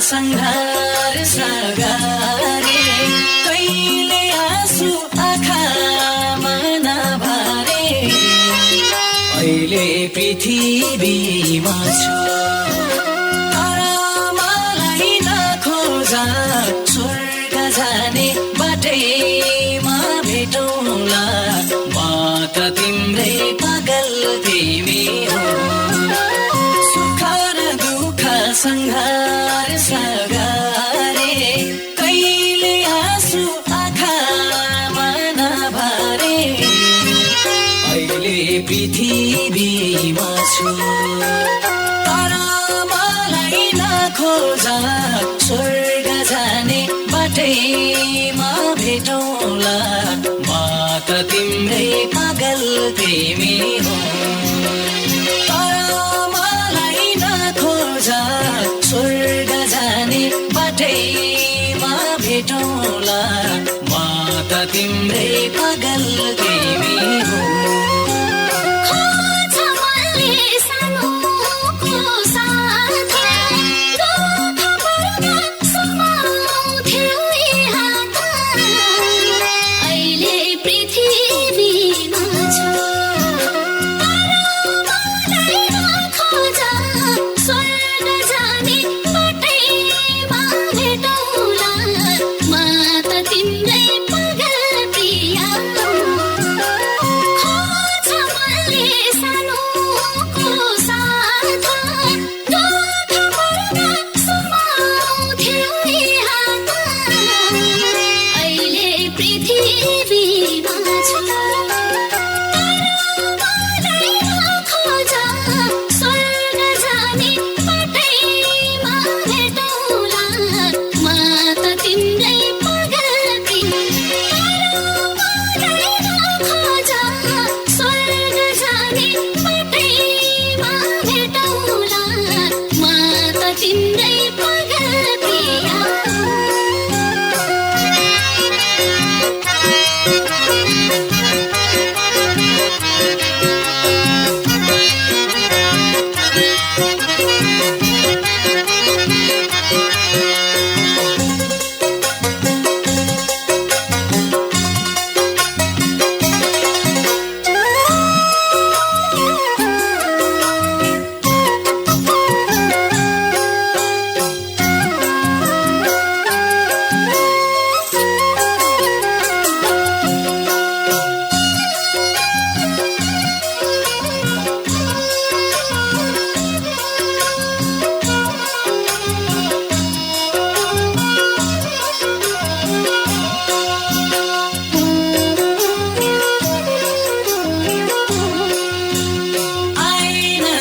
संघार सगारे कहिले आँसु आँखामा नभरे अहिले पृथ्वीमा छु तर मलाई नखोजा स्वर्ग जाने बाटैमा भेटौँला म त तिम्रै पागल तिमी हो सुख र दुःख संघार सगारे कहिले आँसु आँखामा नभरे अहिले पृथ्वीमा छु तर मलाई नखोजा स्वर्ग जाने बाटैमा भेटौँला म त तिम्रै पागल तिमी हो तर मलाई नखोजा स्वर्ग जाने बाटैमा भेटौँला म त तिम्रै पागल तिमी हो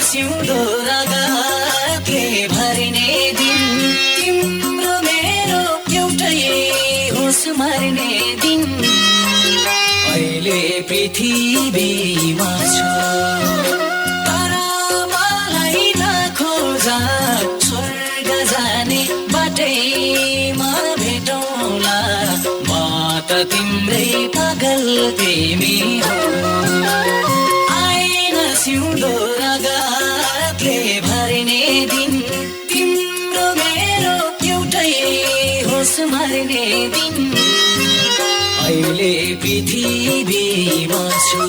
सिउँदो रगतले भरिने दिन तिम्रो मेरो एउटै होस मर्ने दिन अहिले पृथ्वीमा छु तर मलाई नखोजा स्वर्ग जाने बाटैमा भेटौँला म त तिम्रै पागल तिमी हो आइन सिउँदो रगतले भरिने दिन तिम्रो मेरो एउटै होस मर्ने दिन अहिले पृथ्वीमा छु